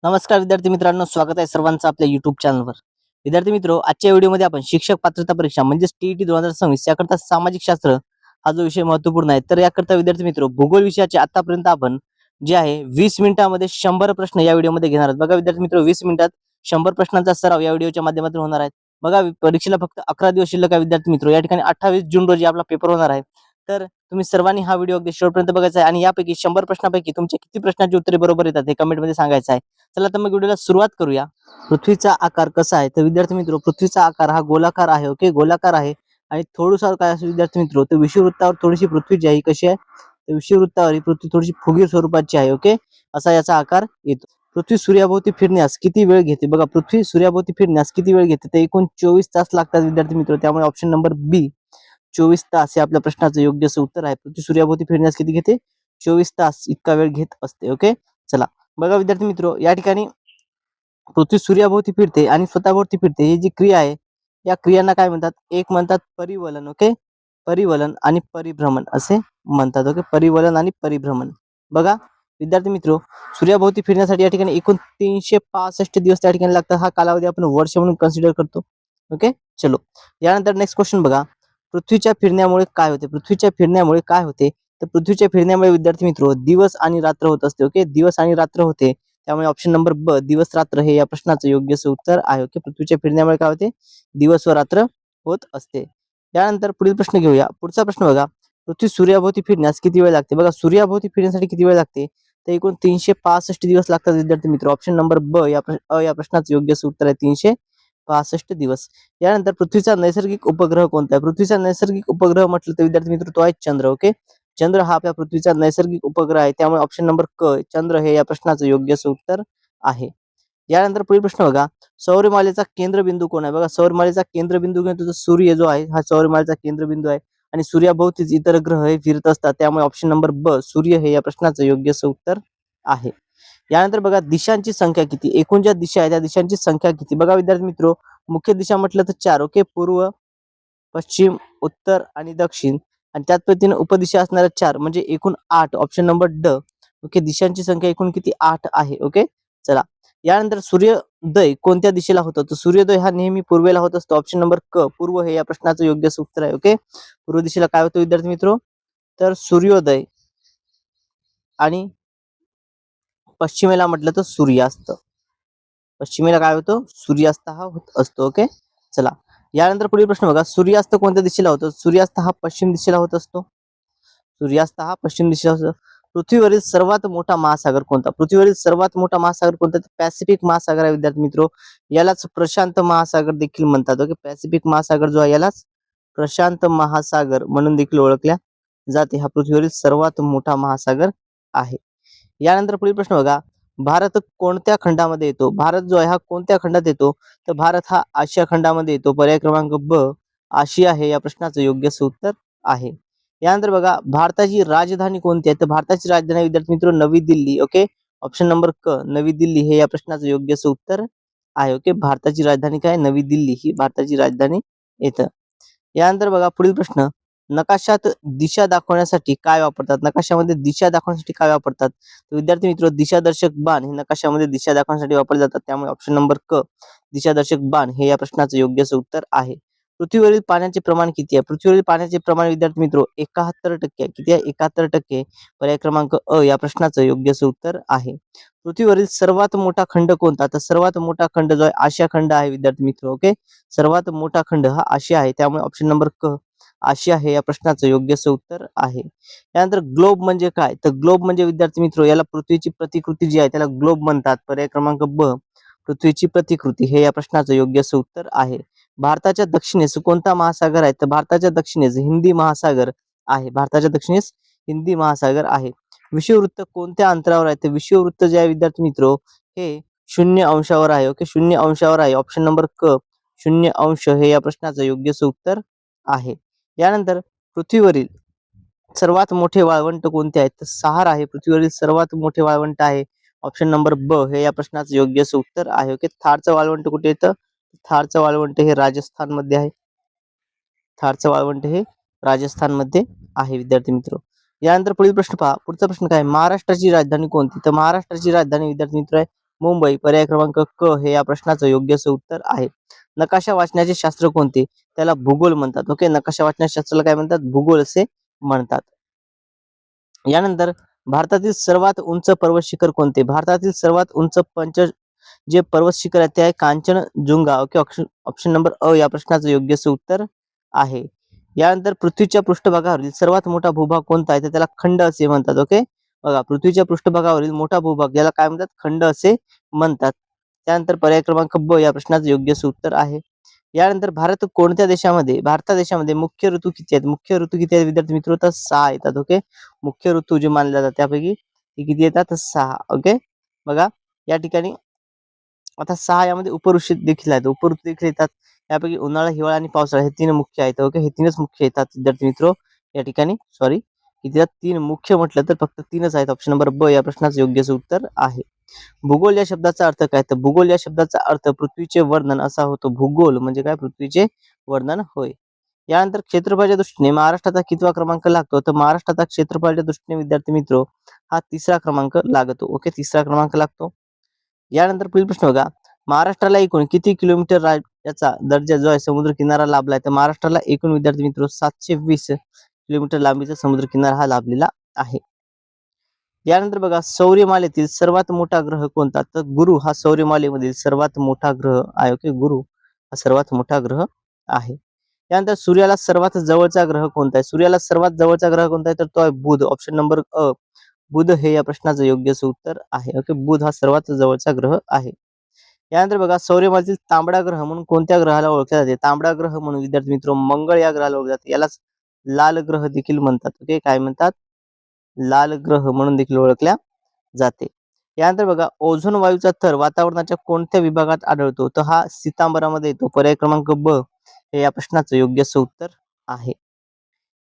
नमस्कार विद्यार्थी मित्रांनो, स्वागत आहे सर्वांचं आपल्या युट्यूब चॅनलवर. विद्यार्थी मित्रो, आजच्या व्हिडिओमध्ये आपण शिक्षक पात्रता परीक्षा म्हणजेच टीईटी 2026 याकरता सामाजिक शास्त्र हा जो विषय महत्त्वपूर्ण आहे. तर याकरता विद्यार्थी मित्रो, भूगोल विषयाचे आतापर्यंत आपण जे आहे 20 मिनिटांमध्ये 100 प्रश्न या व्हिडिओमध्ये घेणार आहोत. बघा विद्यार्थी मित्रो, 20 मिनिटात 100 प्रश्नांचा सराव या व्हिडिओच्या माध्यमातून होणार आहे. बघा परीक्षेला फक्त 11 दिवस शिल्लक आहे विद्यार्थी मित्रो. या ठिकाणी 28 जून रोजी आपला पेपर होणार आहे. तर तुम्ही सर्वांनी हा व्हिडिओ अगदी शेवटपर्यंत बघायचा आहे आणि यापैकी 100 प्रश्नांपैकी तुमच्या किती प्रश्नांची उत्तरे बरोबर येतात हे कमेंटमध्ये सांगायचं आहे. चला तर मग व्हिडिओला सुरुवात करूया. पृथ्वीचा आकार कसा आहे? तर विद्यार्थी मित्रो, पृथ्वीचा आकार हा गोलाकार आहे. ओके, गोलाकार आहे आणि थोडंसं काय असेल विद्यार्थी मित्रो, तर विषुववृत्तावर थोडीशी पृथ्वी जी आहे कशी आहे, तर विषुववृत्तावर ही पृथ्वी थोडीशी फुगीर स्वरूपाची आहे. ओके, असा याचा आकार येतो. पृथ्वी सूर्याभोवती फिरण्यास किती वेळ घेते? बघा, पृथ्वी सूर्याभोवती फिरण्यास किती वेळ घेते? तर एकूण 24 तास लागतात विद्यार्थी मित्रो. त्यामुळे ऑप्शन नंबर बी 24 तास हे आपल्या प्रश्नाचं योग्य असं उत्तर आहे. पृथ्वी सूर्याभोवती फिरण्यास किती घेते? 24 तास इतका वेळ घेत असते. ओके, चला बघा विद्यार्थी मित्रो, या ठिकाणी पृथ्वी सूर्याभोवती फिरते आणि स्वतःभोवती फिरते, ही जी क्रिया आहे या क्रियांना काय म्हणतात? एक म्हणतात परिवलन. ओके, परिवलन आणि परिभ्रमण असे म्हणतात. ओके, परिवलन आणि परिभ्रमण. बघा विद्यार्थी मित्रो, सूर्याभोवती फिरण्यासाठी या ठिकाणी एकूण 365 दिवस त्या ठिकाणी लागतात. हा कालावधी आपण वर्ष म्हणून कन्सिडर करतो. ओके, चलो यानंतर नेक्स्ट क्वेश्चन बघा. पृथ्वीच्या फिरण्यामुळे काय होते? पृथ्वीच्या फिरण्यामुळे काय होते? तर पृथ्वीच्या फिरण्यामुळे विद्यार्थी मित्रो दिवस आणि रात्र होत असते. ओके, दिवस आणि रात्र होते. त्यामुळे ऑप्शन नंबर ब दिवस रात्र हे या प्रश्नाचं योग्य उत्तर आहे. ओके, पृथ्वीच्या फिरण्यामुळे काय होते? दिवस व रात्र होत असते. त्यानंतर पुढील प्रश्न घेऊया. पुढचा प्रश्न बघा. पृथ्वी सूर्याभोवती फिरण्यास किती वेळ लागते? बघा, सूर्याभोवती फिरण्यासाठी किती वेळ लागते? तर एकूण 365 दिवस लागतात विद्यार्थी मित्र. ऑप्शन नंबर ब या प्रश्नाचं योग्य उत्तर आहे 365 दिवस. यानंतर पृथ्वीचा नैसर्गिक उपग्रह कोणता आहे? पृथ्वीचा नैसर्गिक उपग्रह म्हटलं तर विद्यार्थी मित्र तो आहे चंद्र. ओके, चंद्र हा आपल्या पृथ्वीचा नैसर्गिक उपग्रह आहे. त्यामुळे ऑप्शन नंबर क चंद्र हे या प्रश्नाचं योग्य उत्तर आहे. यानंतर पुढील प्रश्न बघा. सौरमालेचा केंद्रबिंदू कोण आहे? बघा, सौरमालेचा केंद्रबिंदू घेतो तर सूर्य जो आहे हा सौरमालेचा केंद्रबिंदू आहे आणि सूर्याभोवतीच इतर ग्रह हे फिरत असतात. त्यामुळे ऑप्शन नंबर ब सूर्य हे या प्रश्नाचं योग्य उत्तर आहे. यानंतर बघा, दिशांची संख्या किती? एकूण ज्या दिशा आहे त्या दिशांची संख्या किती? बघा विद्यार्थी मित्रो, मुख्य दिशा म्हटलं तर 4. ओके, पूर्व, पश्चिम, उत्तर आणि दक्षिण आणि त्याच पद्धतीने उपदिशा असणाऱ्या 4 म्हणजे एकूण 8. ऑप्शन नंबर ड. ओके, दिशांची संख्या एकूण किती? 8 आहे. ओके, चला यानंतर सूर्योदय कोणत्या दिशेला होतो? तर सूर्योदय हा नेहमी पूर्वेला होत असतो. ऑप्शन नंबर क पूर्व हे या प्रश्नाचं योग्य उत्तर आहे. ओके, पूर्व दिशेला काय होतं विद्यार्थी मित्रो? तर सूर्योदय आणि पश्चिमेला म्हटलं तर सूर्यास्त. पश्चिमेला काय होतो? सूर्यास्त हा होत असतो. ओके, चला यानंतर पुढील प्रश्न बघा. सूर्यास्त कोणत्या दिशेला होतो? सूर्यास्त हा पश्चिम दिशेला होत असतो. सूर्यास्त हा पश्चिम दिशेला असतो. पृथ्वीवरील सर्वात मोठा महासागर कोणता? पृथ्वीवरील सर्वात मोठा महासागर कोणता? पॅसिफिक महासागर आहे विद्यार्थी मित्रो. यालाच प्रशांत महासागर देखील म्हणतात. ओके, पॅसिफिक महासागर जो आहे यालाच प्रशांत महासागर म्हणून देखील ओळखल्या जाते. हा पृथ्वीवरील सर्वात मोठा महासागर आहे. यानंतर पुढील प्रश्न बघा. भारत कोणत्या खंडामध्ये येतो? भारत जो आहे हा कोणत्या खंडात येतो? तर भारत हा आशिया खंडामध्ये येतो. पर्याय क्रमांक ब आशिया हे या प्रश्नाचं योग्य उत्तर आहे. यानंतर बघा, भारताची राजधानी कोणती आहे? तर भारताची राजधानी विद्यार्थी मित्र नवी दिल्ली. ओके, ऑप्शन नंबर क नवी दिल्ली हे या प्रश्नाचं योग्य उत्तर आहे. ओके, भारताची राजधानी काय? नवी दिल्ली ही भारताची राजधानी येतं. यानंतर बघा पुढील प्रश्न. नकाशात दिशा दाखवण्यासाठी काय वापरतात? नकाशामध्ये दिशा दाखवण्यासाठी काय वापरतात? तर विद्यार्थी मित्र दिशादर्शक बाण हे नकाशामध्ये दिशा दाखवण्यासाठी वापरले जातात. त्यामुळे ऑप्शन नंबर क दिशादर्शक बाण हे या प्रश्नाचं योग्य उत्तर आहे. पृथ्वीवरील पाण्याचे प्रमाण किती आहे? पृथ्वीवरील पाण्याचे प्रमाण विद्यार्थी मित्र 71% आहे. किती आहे? 71%. पर्याय क्रमांक अ या प्रश्नाचं योग्य उत्तर आहे. पृथ्वीवरील सर्वात मोठा खंड कोणता? तर सर्वात मोठा खंड जो आहे आशिया खंड आहे विद्यार्थी मित्र. ओके, सर्वात मोठा खंड हा आशिया आहे. त्यामुळे ऑप्शन नंबर क आशिया हे या प्रश्नाचं योग्य उत्तर आहे. त्यानंतर ग्लोब म्हणजे काय? तर ग्लोब म्हणजे विद्यार्थी मित्र याला पृथ्वीची प्रतिकृती जी आहे त्याला ग्लोब म्हणतात. पर्याय क्रमांक ब पृथ्वीची प्रतिकृती हे या प्रश्नाचं योग्य उत्तर आहे. भारताच्या दक्षिणेस कोणता महासागर आहे? तर भारताच्या दक्षिणेस हिंदी महासागर आहे. भारताच्या दक्षिणेस हिंदी महासागर आहे. विषुववृत्त कोणत्या अंतरावर आहे? तर विषुववृत्त जे आहे विद्यार्थी मित्र हे 0 अंशावर आहे. ओके, 0 अंशावर आहे. ऑप्शन नंबर क 0 अंश हे या प्रश्नाचं योग्य उत्तर आहे. यानंतर पृथ्वीवरील सर्वात मोठे वाळवंट कोणते आहेत? तर सहारा आहे पृथ्वीवरील सर्वात मोठे वाळवंट आहे. ऑप्शन नंबर ब हे या प्रश्नाचं योग्य उत्तर आहे. ओके, थारचं वाळवंट कुठे येतं? थारचं वाळवंट हे राजस्थान मध्ये आहे. थारचं वाळवंट हे राजस्थान मध्ये आहे विद्यार्थी मित्र. यानंतर पुढील प्रश्न पहा. पुढचा प्रश्न काय? महाराष्ट्राची राजधानी कोणती? तर महाराष्ट्राची राजधानी विद्यार्थी मित्र आहे मुंबई. पर्याय क्रमांक क हे या प्रश्नाचं योग्य असं उत्तर आहे. नकाशा वाचण्याचे शास्त्र कोणते? त्याला भूगोल म्हणतात. ओके, नकाशा वाचण्याच्या शास्त्राला काय म्हणतात? भूगोल असे म्हणतात. यानंतर भारतातील सर्वात उंच पर्वत शिखर कोणते? भारतातील सर्वात उंच जे पर्वत शिखर आहे ते आहे कांचनजुंगा. ओके, ऑप्शन नंबर अ या प्रश्नाचं योग्य असं उत्तर आहे. यानंतर पृथ्वीच्या पृष्ठभागावरील सर्वात मोठा भूभाग कोणता आहे? तर त्याला खंड असे म्हणतात. ओके, बघा, पृथ्वीच्या पृष्ठभागावरील मोठा भूभाग याला काय म्हणतात? खंड असे म्हणतात. त्यानंतर पर्याय क्रमांक ब या प्रश्नाचं योग्य असं उत्तर आहे. यानंतर भारत देशामध्ये मुख्य ऋतू किती आहेत? मुख्य ऋतू किती आहेत विद्यार्थी मित्र? तर 6 येतात. ओके, मुख्य ऋतू जे मानले जातात त्यापैकी ते किती येतात? 6. ओके, बघा या ठिकाणी आता 6 यामध्ये उपऋतू देखील आहेत. उपऋतू देखील येतात. यापैकी उन्हाळा, हिवाळा आणि पावसाळा हे 3 मुख्य आहेत. ओके, हे 3च मुख्य येतात विद्यार्थी मित्र या ठिकाणी. सॉरी, किती 3 मुख्य म्हटलं तर फक्त 3च आहेत. ऑप्शन नंबर ब या प्रश्नाचं योग्य उत्तर आहे. भूगोल या शब्दाचा अर्थ काय? तर भूगोल या शब्दाचा अर्थ पृथ्वीचे वर्णन असा होतो. भूगोल म्हणजे काय? पृथ्वीचे वर्णन होय. यानंतर क्षेत्रफळाच्या दृष्टीने महाराष्ट्राचा कितवा क्रमांक लागतो? तर महाराष्ट्राचा क्षेत्रफळाच्या दृष्टीने विद्यार्थी मित्र हा 3रा क्रमांक लागतो. ओके, 3रा क्रमांक लागतो. यानंतर पुढील प्रश्न बघा, महाराष्ट्राला एकूण किती किलोमीटर राज्याचा दर्जा जो आहे समुद्र किनारा लाभलाय? तर महाराष्ट्राला एकूण विद्यार्थी मित्र 720 किलोमीटर लांबीचा समुद्र किनारा हा लाभलेला आहे. यानंतर बघा, सौरमालेतील सर्वात मोठा ग्रह कोणता? तर गुरु हा सौरमालेमधील सर्वात मोठा ग्रह आहे. ओके, गुरु हा सर्वात मोठा ग्रह आहे. त्यानंतर सूर्याला सर्वात जवळचा ग्रह कोणता आहे? सूर्याला सर्वात जवळचा ग्रह कोणता आहे? तर तो आहे बुध. ऑप्शन नंबर अ बुध हे या प्रश्नाचं योग्य उत्तर आहे. ओके, बुध हा सर्वात जवळचा ग्रह आहे. यानंतर बघा, सौरमालेतील तांबडा ग्रह म्हणून कोणत्या ग्रहाला ओळखले जाते? तांबडा ग्रह म्हणून विद्यार्थी मित्र मंगळ या ग्रहाला ओळखले जाते. यालाच लाल ग्रह देखील म्हणतात. ओके, काय म्हणतात? लाल ग्रह म्हणून देखील ओळखल्या जाते. यानंतर बघा, ओझोन वायूचा थर वातावरणाच्या कोणत्या विभागात आढळतो? तर हा सितांबरामध्ये येतो. पर्याय क्रमांक ब हे या प्रश्नाचं योग्य उत्तर आहे.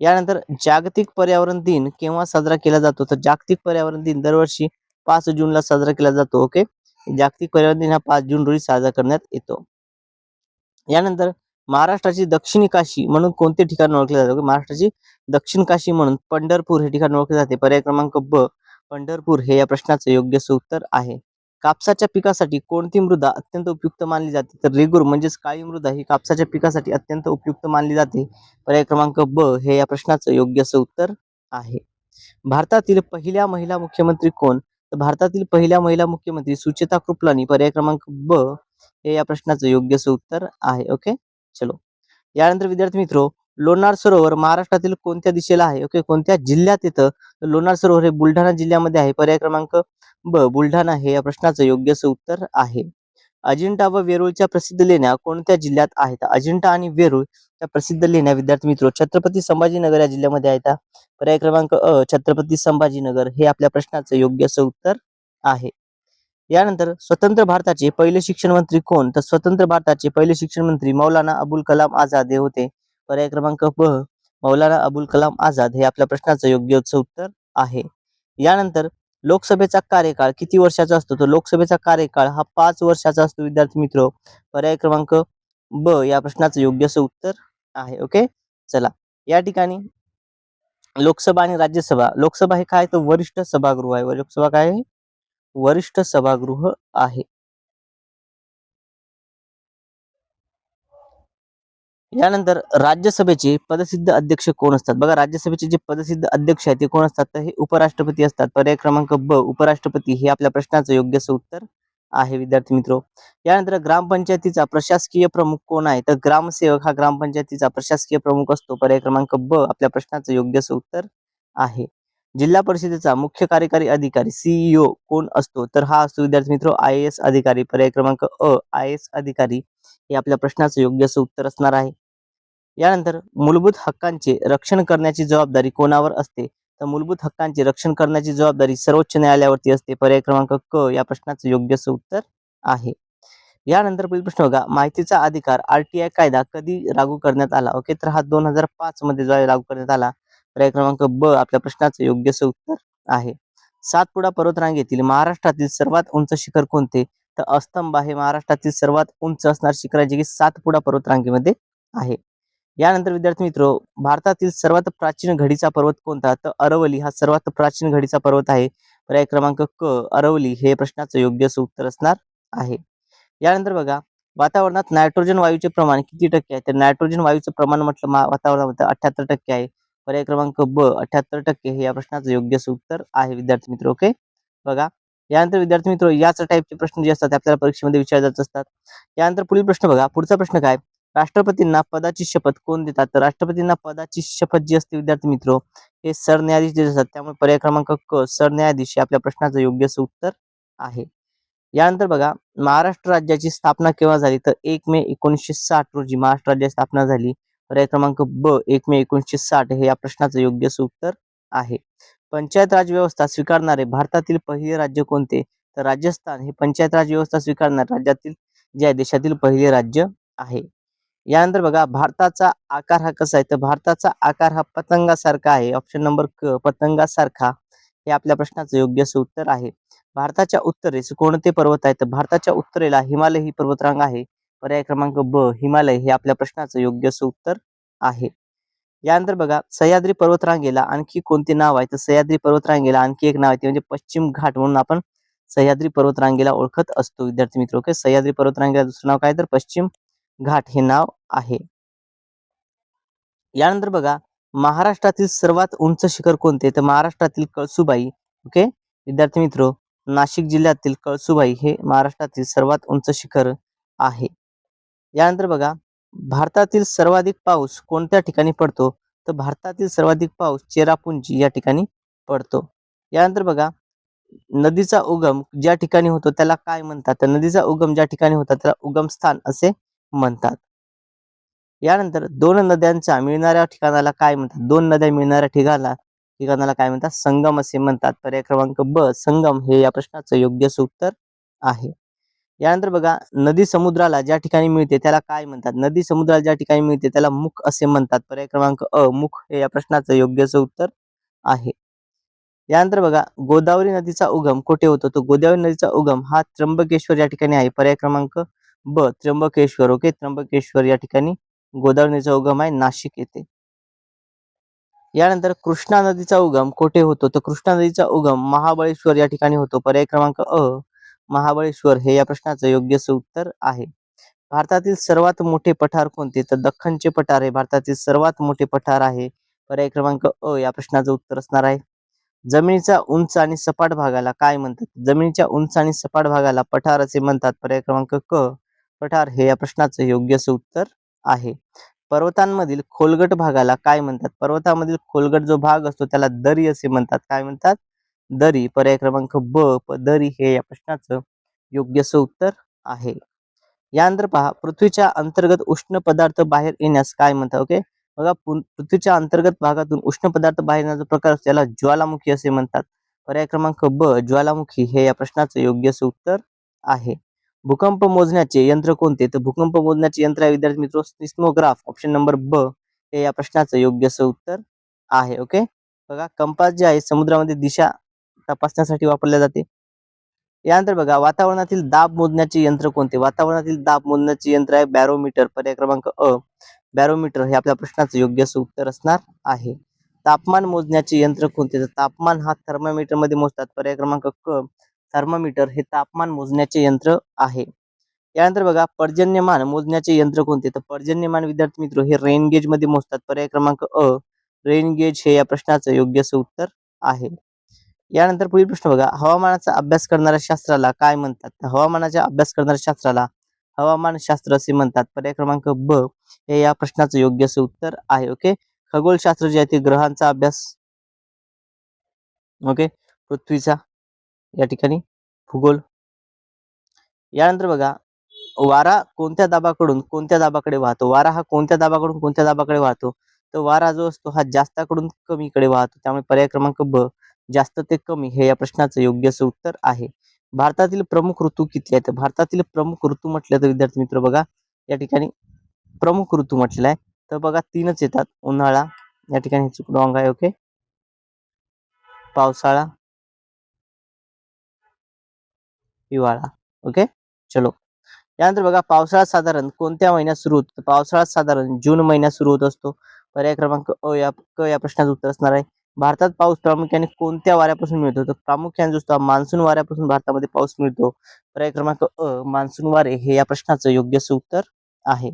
यानंतर जागतिक पर्यावरण दिन केव्हा साजरा केला जातो? तर जागतिक पर्यावरण दिन दरवर्षी 5 जूनला साजरा केला जातो. ओके, जागतिक पर्यावरण दिन हा 5 जून रोजी साजरा करण्यात येतो. यानंतर महाराष्ट्राची दक्षिणी काशी म्हणून कोणते ठिकाण ओळखले जाते? महाराष्ट्राची दक्षिण काशी म्हणून पंढरपूर हे ठिकाण ओळखले जाते. पर्याय क्रमांक ब पंढरपूर हे या प्रश्नाचं योग्य उत्तर आहे. कापसाच्या पिकासाठी कोणती मृदा अत्यंत उपयुक्त मानली जाते? तर रेगूर म्हणजेच काळी मृदा ही कापसाच्या पिकासाठी अत्यंत उपयुक्त मानली जाते. पर्याय क्रमांक ब हे या प्रश्नाचं योग्य उत्तर आहे. भारतातील पहिल्या महिला मुख्यमंत्री कोण? तर भारतातील पहिल्या महिला मुख्यमंत्री सुचेता कृपलानी. पर्याय क्रमांक ब हे या प्रश्नाचं योग्य उत्तर आहे. ओके, चलो. यानंतर विद्यार्थी मित्रो, लोणार सरोवर महाराष्ट्रातील कोणत्या दिशेला आहे? ओके, कोणत्या जिल्ह्यात येतं? तर लोणार सरोवर हे बुलढाणा जिल्ह्यामध्ये आहे. पर्याय क्रमांक ब बुलढाणा हे या प्रश्नाचं योग्य उत्तर आहे. अजिंठा व वेरूळच्या प्रसिद्ध लेण्या कोणत्या जिल्ह्यात आहेत? अजिंठा आणि वेरूळ त्या प्रसिद्ध लेण्या विद्यार्थी मित्रो छत्रपती संभाजीनगर या जिल्ह्यामध्ये आहेत. पर्याय क्रमांक अ छत्रपती संभाजीनगर हे आपल्या प्रश्नाचं योग्य उत्तर आहे. यानंतर स्वतंत्र भारताचे पहिले शिक्षण मंत्री कोण? तर स्वतंत्र भारताचे पहिले शिक्षण मंत्री मौलाना अबुल कलाम आझाद हे होते. पर्याय क्रमांक ब मौलाना अबुल कलाम आझाद हे आपल्या प्रश्नाचं योग्य उत्तर आहे. यानंतर लोकसभेचा कार्यकाळ किती वर्षाचा असतो? तर लोकसभेचा कार्यकाळ हा 5 वर्षाचा असतो विद्यार्थी मित्र. पर्याय क्रमांक ब या प्रश्नाचं योग्य उत्तर आहे. ओके, चला. या ठिकाणी लोकसभा आणि राज्यसभा, लोकसभा हे काय? तर वरिष्ठ सभागृह आहे. लोकसभा काय आहे? वरिष्ठ सभागृह आहे. यानंतर राज्यसभेचे पदसिद्ध अध्यक्ष कोण असतात? बघा, राज्यसभेचे जे पदसिद्ध अध्यक्ष आहेत ते कोण असतात? तर हे उपराष्ट्रपती असतात. पर्याय क्रमांक ब उपराष्ट्रपती हे आपल्या प्रश्नाचं योग्य उत्तर आहे विद्यार्थी मित्रो. यानंतर ग्रामपंचायतीचा प्रशासकीय प्रमुख कोण आहे? तर ग्रामसेवक हा ग्रामपंचायतीचा प्रशासकीय प्रमुख असतो. पर्याय क्रमांक ब आपल्या प्रश्नाचं योग्य उत्तर आहे. जिल्हा परिषदेचा मुख्य कार्यकारी अधिकारी सीईओ कोण असतो? तर हा असतो विद्यार्थी मित्रो IAS अधिकारी. पर्याय क्रमांक अ IAS अधिकारी हे आपल्या प्रश्नाचं योग्य उत्तर असणार आहे. यानंतर मूलभूत हक्कांचे रक्षण करण्याची जबाबदारी कोणावर असते? तर मूलभूत हक्कांचे रक्षण करण्याची जबाबदारी सर्वोच्च न्यायालयावरती असते. पर्याय क्रमांक क या प्रश्नाचं योग्य उत्तर आहे. यानंतर पुढील प्रश्न बघा, माहितीचा अधिकार RTI कायदा कधी लागू करण्यात आला? ओके, तर हा 2005 मध्ये जो लागू करण्यात आला. पर्याय क्रमांक ब आपल्या प्रश्नाचं योग्य उत्तर आहे. सातपुडा पर्वतरांगेतील महाराष्ट्रातील सर्वात उंच शिखर कोणते? तर अस्तंबा हे महाराष्ट्रातील सर्वात उंच असणार शिखर आहे, जे की सातपुडा पर्वतरांगेमध्ये आहे. यानंतर विद्यार्थी मित्र, भारतातील सर्वात प्राचीन घडीचा पर्वत कोणता? तर अरवली हा सर्वात प्राचीन घडीचा पर्वत आहे. पर्याय क्रमांक क अरवली हे प्रश्नाचं योग्य असं उत्तर असणार आहे. यानंतर बघा, वातावरणात नायट्रोजन वायूचे प्रमाण किती टक्के आहे? तर नायट्रोजन वायूचं प्रमाण म्हटलं वातावरणामध्ये 78% आहे. पर्याय क्रमांक ब 78% हे या प्रश्नाचं योग्य असं उत्तर आहे विद्यार्थी मित्र. ओके, बघा. यानंतर विद्यार्थी मित्र याच टाईपचे प्रश्न जे असतात ते आपल्याला परीक्षेमध्ये विचारले जात असतात. यानंतर पुढील प्रश्न बघा. पुढचा प्रश्न काय? राष्ट्रपतींना पदाची शपथ कोण देतात? तर राष्ट्रपतींना पदाची शपथ जी असते विद्यार्थी मित्र, हे सरन्यायाधीश देत असतात. त्यामुळे पर्याय क्रमांक क सरन्यायाधीश हे आपल्या प्रश्नाचं योग्य असं उत्तर आहे. यानंतर बघा, महाराष्ट्र राज्याची स्थापना केव्हा झाली? तर 1 मे 1960 रोजी महाराष्ट्र राज्याची स्थापना झाली. पर्याय क्रमांक ब 1 मे 1960 हे या प्रश्नाचं योग्य असं उत्तर आहे. पंचायत राज व्यवस्था स्वीकारणारे भारतातील पहिले राज्य कोणते? तर राजस्थान हे पंचायत राज व्यवस्था स्वीकारणारे राज्यातील जे आहे देशातील पहिले राज्य आहे. यानंतर बघा, भारताचा आकार हा कसा आहे? तर भारताचा आकार हा पतंगासारखा आहे. ऑप्शन नंबर क पतंगासारखा हे आपल्या प्रश्नाचं योग्य असं उत्तर आहे. भारताच्या उत्तरेस कोणते पर्वत आहेत? तर भारताच्या उत्तरेला हिमालय ही पर्वतरांग आहे. पर्याय क्रमांक ब हिमालय हे आपल्या प्रश्नाचं योग्य असं उत्तर आहे. यानंतर बघा, सह्याद्री पर्वतरांगेला आणखी कोणते नाव आहे? तर सह्याद्री पर्वतरांगेला आणखी एक नाव आहे ते म्हणजे पश्चिम घाट म्हणून आपण सह्याद्री पर्वतरांगेला ओळखत असतो विद्यार्थी मित्र. ओके, सह्याद्री पर्वतरांगेला दुसरं नाव काय? तर पश्चिम घाट हे नाव आहे. यानंतर बघा, महाराष्ट्रातील सर्वात उंच शिखर कोणते? तर महाराष्ट्रातील कळसुबाई. ओके विद्यार्थी मित्र, नाशिक जिल्ह्यातील कळसुबाई हे महाराष्ट्रातील सर्वात उंच शिखर आहे. यानंतर बघा, भारतातील सर्वाधिक पाऊस कोणत्या ठिकाणी पडतो? तर भारतातील सर्वाधिक पाऊस चेरापुंजी या ठिकाणी पडतो. यानंतर बघा, नदीचा उगम ज्या ठिकाणी होतो त्याला काय म्हणतात? तर नदीचा उगम ज्या ठिकाणी होता त्याला उगमस्थान असे म्हणतात. यानंतर दोन नद्यांच्या मिळणाऱ्या ठिकाणाला काय म्हणतात? दोन नद्या मिळणाऱ्या ठिकाणाला काय म्हणतात? संगम असे म्हणतात. पर्याय क्रमांक ब संगम हे या प्रश्नाचं योग्य असं उत्तर आहे. यानंतर बघा, नदी समुद्राला ज्या ठिकाणी मिळते त्याला काय म्हणतात? नदी समुद्राला ज्या ठिकाणी मिळते त्याला मुख असे म्हणतात. पर्याय क्रमांक अ मुख हे या प्रश्नाचं योग्य असं उत्तर आहे. यानंतर बघा, गोदावरी नदीचा उगम कुठे होतो? तो गोदावरी नदीचा उगम हा त्र्यंबकेश्वर या ठिकाणी आहे. पर्याय क्रमांक ब त्र्यंबकेश्वर. ओके, त्र्यंबकेश्वर या ठिकाणी गोदावरी नदीचा उगम आहे नाशिक येथे. यानंतर कृष्णा नदीचा उगम कुठे होतो? तर कृष्णा नदीचा उगम महाबळेश्वर या ठिकाणी होतो. पर्याय क्रमांक अ महाबळेश्वर हे या प्रश्नाचं योग्य असं उत्तर आहे. भारतातील सर्वात मोठे पठार कोणते? तर दख्खनचे पठार हे भारतातील सर्वात मोठे पठार आहे. पर्याय क्रमांक अ या प्रश्नाचं उत्तर असणार आहे. जमिनीचा उंच आणि सपाट भागाला काय म्हणतात? जमिनीच्या उंच आणि सपाट भागाला पठार असे म्हणतात. पर्याय क्रमांक क पठार हे या प्रश्नाचं योग्य असं उत्तर आहे. पर्वतांमधील खोलगट भागाला काय म्हणतात? पर्वतामधील खोलगट जो भाग असतो त्याला दरी असे म्हणतात. काय म्हणतात? दरी. पर्याय क्रमांक ब दरी हे या प्रश्नाचं योग्य असं उत्तर आहे. यानंतर पहा, पृथ्वीच्या अंतर्गत उष्ण पदार्थ बाहेर येण्यास काय म्हणतात? ओके, बघा, पृथ्वीच्या अंतर्गत भागातून उष्ण पदार्थ बाहेर येण्याचा प्रकार असतो त्याला ज्वालामुखी असे म्हणतात. पर्याय क्रमांक ब ज्वालामुखी हे या प्रश्नाचं योग्य असं उत्तर आहे. भूकंप मोजण्याचे यंत्र कोणते? तर भूकंप मोजण्याचे यंत्र आहे विद्यार्थी मित्र सिस्मोग्राफ. ऑप्शन नंबर ब हे या प्रश्नाचं योग्य असं उत्तर आहे. ओके, बघा, कंपास जे आहे समुद्रामध्ये दिशा तपासण्यासाठी वापरले जाते. यानंतर बघा, वातावरणातील दाब मोजण्याचे यंत्र कोणते? वातावरणातील दाब मोजण्याचे यंत्र आहे बॅरोमीटर. पर्याय क्रमांक अ बॅरोमीटर हे आपल्या प्रश्नाचं योग्य असं उत्तर असणार आहे. तापमान मोजण्याचे यंत्र कोणते? तर तापमान हा थर्मामीटर मध्ये मोजतात. पर्याय क्रमांक क थर्मामीटर हे तापमान मोजण्याचे यंत्र आहे. यानंतर बघा, पर्जन्यमान मोजण्याचे यंत्र कोणते? तर पर्जन्यमान विद्यार्थी मित्र हे रेन गेज मध्ये मोजतात. पर्याय क्रमांक अ रेन गेज हे या प्रश्नाचं योग्य असं उत्तर आहे. यानंतर पुढील प्रश्न बघा, हवामानाचा अभ्यास करणाऱ्या शास्त्राला काय म्हणतात? हवामानाचा अभ्यास करणाऱ्या शास्त्राला हवामानशास्त्र असे म्हणतात. पर्याय क्रमांक ब हे या प्रश्नाचं योग्य असं उत्तर आहे. ओके, खगोलशास्त्र जे आहे ते ग्रहांचा अभ्यास. ओके, पृथ्वीचा या ठिकाणी भूगोल. यानंतर बघा, वारा कोणत्या दाबाकडून कोणत्या दाबाकडे वाहतो? वारा हा कोणत्या दाबाकडून कोणत्या दाबाकडे वाहतो? तर वारा जो असतो हा जास्ताकडून कमीकडे वाहतो. त्यामुळे पर्याय क्रमांक ब जास्त ते कमी हे या प्रश्नाचं योग्य असं उत्तर आहे. भारतातील प्रमुख ऋतू किती आहेत? भारतातील प्रमुख ऋतू म्हटलं तर विद्यार्थी मित्र बघा, या ठिकाणी प्रमुख ऋतू म्हटलेला आहे तर बघा तीनच येतात. उन्हाळा या ठिकाणी चूक रॉंग आहे. ओके, पावसाळा, हिवाळा. ओके, चलो. यानंतर बघा, पावसाळा साधारण कोणत्या महिन्यात सुरू होतो? पावसाळा साधारण जून महिन्यात सुरू होत असतो. पर्याय क्रमांक अ या क या प्रश्नाचं उत्तर असणार आहे. भारतात पाऊस प्रामुख्याने कोणत्या वाऱ्यापासून मिळतो? तर प्रामुख्याने जो असतो मान्सून वाऱ्यापासून भारतामध्ये पाऊस मिळतो. पर्याय क्रमांक मान्सून वारे हे या प्रश्नाचं योग्य असं उत्तर आहे.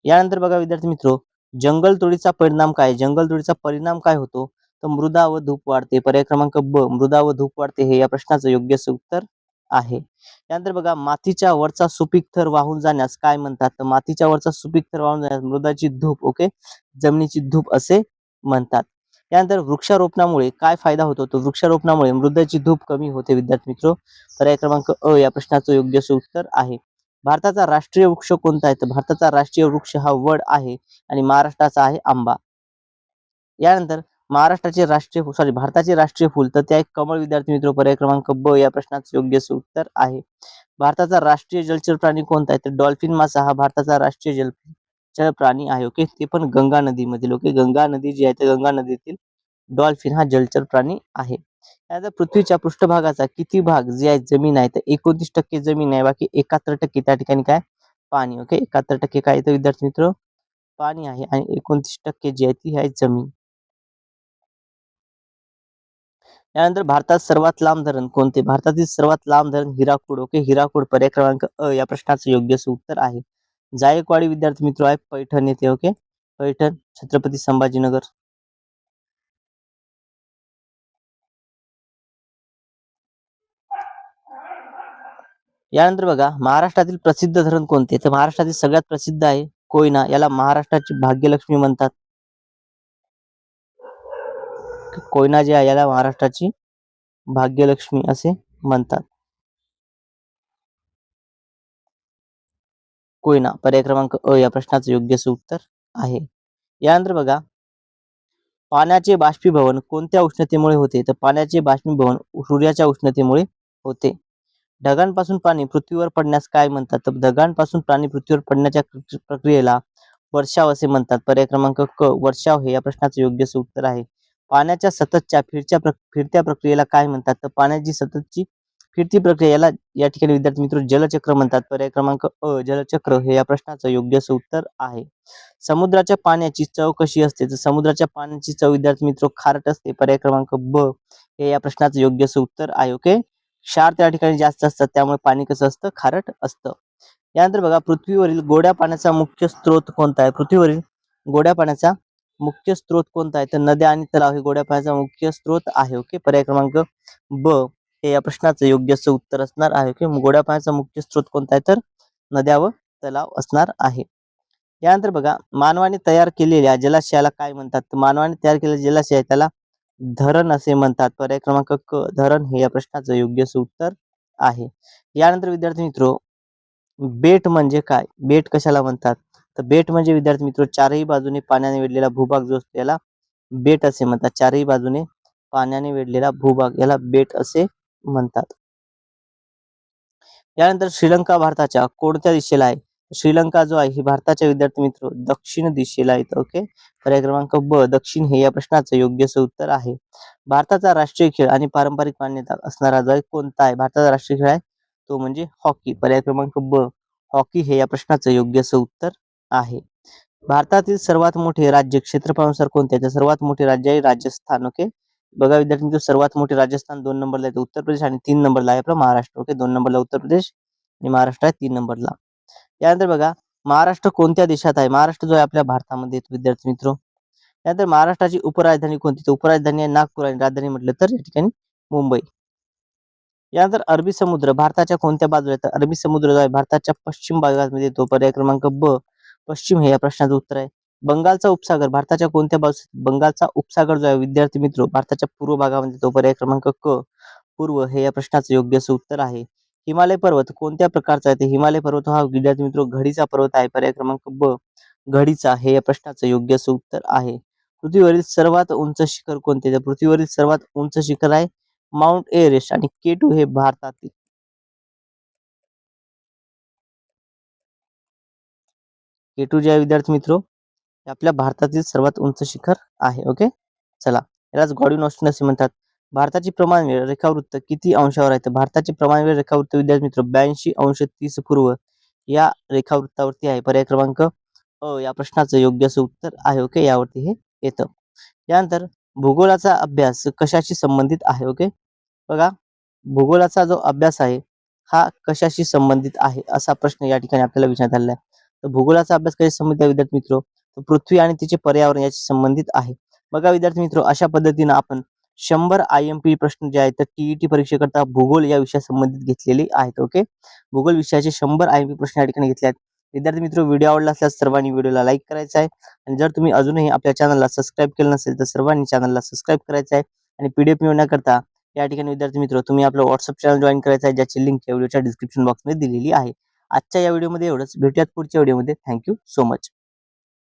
यानंतर बघा विद्यार्थी मित्रो, जंगलतोडीचा परिणाम काय? जंगलतोडीचा परिणाम काय होतो? तर मृदा व धूप वाढते. पर्याय क्रमांक मृदा व धूप वाढते हे या प्रश्नाचं योग्य असं उत्तर आहे. त्यानंतर बघा, मातीच्या वरचा सुपीक थर वाहून जाण्यास काय म्हणतात? तर मातीच्या वरचा सुपीक थर वाहून जाण्यास मृदाची धूप, ओके, जमिनीची धूप असे म्हणतात. त्यानंतर वृक्षारोपणामुळे काय फायदा होतो? तर वृक्षारोपणामुळे मृदाची धूप कमी होते विद्यार्थी मित्रो. पर्याय क्रमांक या प्रश्नाचं योग्य असं उत्तर आहे. भारताचा राष्ट्रीय वृक्ष कोणता आहे? तर भारताचा राष्ट्रीय वृक्ष हा वड आहे आणि महाराष्ट्राचा आहे आंबा. यानंतर भारताचे राष्ट्रीय फूल तर ते आहे कमळ विद्यार्थी मित्र. पर्याय क्रमांक या प्रश्नाचं योग्य असं उत्तर आहे. भारताचा राष्ट्रीय जलचर प्राणी कोणता आहे? तर डॉल्फिन मासा हा भारताचा राष्ट्रीय जलचर प्राणी आहे. ओके, ते पण गंगा नदीमधील. ओके, गंगा नदी जी आहे ते गंगा नदीतील डॉल्फिन हा जलचर प्राणी आहे. त्यानंतर पृथ्वीच्या पृष्ठभागाचा किती भाग जे आहे जमीन आहे? तर 29% जमीन आहे, बाकी 71% त्या ठिकाणी काय पाणी. ओके, 71% काय तर विद्यार्थी मित्र पाणी आहे आणि 29% जी आहे ती आहे जमीन. त्यानंतर भारतात सर्वात लांब धरण कोणते? भारतातील सर्वात लांब धरण हिराकूड. ओके, हिराकूड पर्याय क्रमांक या प्रश्नाचं योग्य असं उत्तर आहे. जायकवाडी विद्यार्थी मित्र आहे पैठण येथे. ओके, पैठण छत्रपती संभाजीनगर. यानंतर बघा, महाराष्ट्रातील प्रसिद्ध धरण कोणते? तर महाराष्ट्रातील सगळ्यात प्रसिद्ध आहे कोयना. याला महाराष्ट्राची भाग्यलक्ष्मी म्हणतात. कोयना जे आहे याला महाराष्ट्राची भाग्यलक्ष्मी असे म्हणतात. कोयना पर्याय क्रमांक या प्रश्नाचं योग्य असं उत्तर आहे. यानंतर बघा, पाण्याचे बाष्पीभवन कोणत्या उष्णतेमुळे होते? तर पाण्याचे बाष्पीभवन सूर्याच्या उष्णतेमुळे होते. ढगांपासून पाणी पृथ्वीवर पडण्यास काय म्हणतात? तर ढगांपासून पाणी पृथ्वीवर पडण्याच्या प्रक्रियेला वर्षाव असे म्हणतात. पर्याय क्रमांक वर्षाव हे या प्रश्नाचं योग्य असं उत्तर आहे. पाण्याच्या सततच्या फिरत्या प्रक्रियेला काय म्हणतात? तर पाण्याची सततची फिरती प्रक्रिया याला या ठिकाणी विद्यार्थी मित्र जलचक्र म्हणतात. पर्याय क्रमांक जलचक्र हे या प्रश्नाचं योग्य असं उत्तर आहे. समुद्राच्या पाण्याची चव कशी असते? तर समुद्राच्या पाण्याची चव विद्यार्थी मित्र खारट असते. पर्याय क्रमांक हे या प्रश्नाचं योग्य असं उत्तर आहे. ओके, क्षार त्या ठिकाणी जास्त असतात त्यामुळे पाणी कसं असतं? खारट असतं. यानंतर बघा, पृथ्वीवरील गोड्या पाण्याचा मुख्य स्रोत कोणता आहे? पृथ्वीवरील गोड्या पाण्याचा मुख्य स्रोत कोणता आहे? तर नद्या आणि तलाव हे गोड्या पाण्याचा मुख्य स्रोत आहे. ओके, पर्याय क्रमांक हे या प्रश्नाचं योग्य असं उत्तर असणार आहे. ओके, गोड्या पाण्याचा मुख्य स्रोत कोणता आहे? तर नद्या व तलाव असणार आहे. यानंतर बघा, मानवाने तयार केलेल्या जलाशयाला काय म्हणतात? तर मानवाने तयार केलेल्या जलाशय त्याला धरण असे म्हणतात. पर्याय क्रमांक धरण हे या प्रश्नाचं योग्य असं उत्तर आहे. यानंतर विद्यार्थी मित्रो, बेट म्हणजे काय? बेट कशाला म्हणतात? तर बेट म्हणजे विद्यार्थी मित्र चारही बाजूने पाण्याने वेढलेला भूभाग जो असतो याला बेट असे म्हणतात. चारही बाजूने पाण्याने वेढलेला भूभाग याला बेट असे म्हणतात. यानंतर श्रीलंका भारताच्या कोणत्या दिशेला आहे? श्रीलंका जो आहे ही भारताच्या विद्यार्थी मित्र दक्षिण दिशेला येतं. ओके, पर्याय क्रमांक दक्षिण हे या प्रश्नाचं योग्य असं उत्तर आहे. भारताचा राष्ट्रीय खेळ आणि पारंपरिक मान्यता असणारा जो आहे कोणता आहे? भारताचा राष्ट्रीय खेळ आहे तो म्हणजे हॉकी. पर्याय क्रमांक हॉकी हे या प्रश्नाचं योग्य असं उत्तर आहे. भारतातील सर्वात मोठे राज्य क्षेत्रफळानुसार कोणते आहे? तर सर्वात मोठे राज्य आहे राजस्थान. ओके, बघा विद्यार्थी मित्र सर्वात मोठे राजस्थान 2 नंबरला येतं उत्तर प्रदेश आणि 3 नंबरला आहे आपला महाराष्ट्र. ओके, 2 नंबरला उत्तर प्रदेश आणि महाराष्ट्र आहे 3 नंबरला. त्यानंतर बघा, महाराष्ट्र कोणत्या देशात आहे? महाराष्ट्र जो आहे आपल्या भारतामध्ये येतो विद्यार्थी मित्र. त्यानंतर महाराष्ट्राची उपराजधानी कोणती? तर उपराजधानी आहे नागपूर आणि राजधानी म्हटलं तर या ठिकाणी मुंबई. यानंतर अरबी समुद्र भारताच्या कोणत्या बाजूला येतं? अरबी समुद्र जो आहे भारताच्या पश्चिम भागामध्ये येतो. पर्याय क्रमांक पश्चिम हे या प्रश्नाचं उत्तर आहे. बंगालचा उपसागर भारताच्या कोणत्या बाजूस? बंगालचा उपसागर जो आहे विद्यार्थी मित्र भारताच्या पूर्व भागामध्ये येतो. पर्याय क्रमांक पूर्व हे या प्रश्नाचं योग्य असं उत्तर आहे. हिमालय पर्वत कोणत्या प्रकारचा आहे? हिमालय पर्वत हा विद्यार्थी मित्र घडीचा पर्वत आहे. पर्याय क्रमांक घडीचा हे या प्रश्नाचं योग्य असं उत्तर आहे. पृथ्वीवरील सर्वात उंच शिखर कोणते? तर पृथ्वीवरील सर्वात उंच शिखर आहे माउंट एव्हरेस्ट आणि K2 हे भारतातील K2 जे आहे विद्यार्थी मित्र आपल्या भारतातील सर्वात उंच शिखर आहे. ओके, चला, यालाच गॉड ऑस्टिन असे म्हणतात. भारताची प्रमाणवेळ रेखावृत्त किती अंशावर आहे? तर भारताचे प्रमाणवेळ रेखावृत्त विद्यार्थी मित्र 82 अंश 30 पूर्व या रेखावृत्तावरती आहे. पर्याय क्रमांक या प्रश्नाचं योग्य असं उत्तर आहे. ओके, यावरती हे येतं. त्यानंतर भूगोलाचा अभ्यास कशाशी संबंधित आहे? ओके, बघा, भूगोलाचा जो अभ्यास आहे हा कशाशी संबंधित आहे असा प्रश्न या ठिकाणी आपल्याला विचारण्यात आलेला आहे. तर भूगोलाचा अभ्यास कशाशी संबंधित आहे विद्यार्थी मित्र? तर पृथ्वी आणि तिचे पर्यावरण याशी संबंधित आहे. बघा विद्यार्थी मित्र, अशा पद्धतीनं आपण 100 IMP प्रश्न जे आहेत तर TET परीक्षेकरता भूगोल या विषया संबंधित घेतलेले आहेत. ओके, भूगोल विषयाचे 100 IMP प्रश्न या ठिकाणी घेतले आहेत. विद्यार्थी मित्र, व्हिडिओ आवडला असल्यास सर्वांनी व्हिडिओला लाईक करायचा आहे आणि जर तुम्ही अजूनही आपल्या चॅनलला सबस्क्राईब केलं नसेल तर सर्वांनी चॅनलला सबस्क्राईब करायचं आहे आणि PDF मिळवण्याकरता या ठिकाणी विद्यार्थी मित्र तुम्ही आपलं WhatsApp चॅनल जॉइन करायचं आहे, ज्याची लिंक या व्हिडिओच्या डिस्क्रिप्शन बॉक्समध्ये दिलेली आहे. आजच्या या व्हिडिओमध्ये एवढंच. भेटूयात पुढच्या व्हिडिओमध्ये. Thank you so much.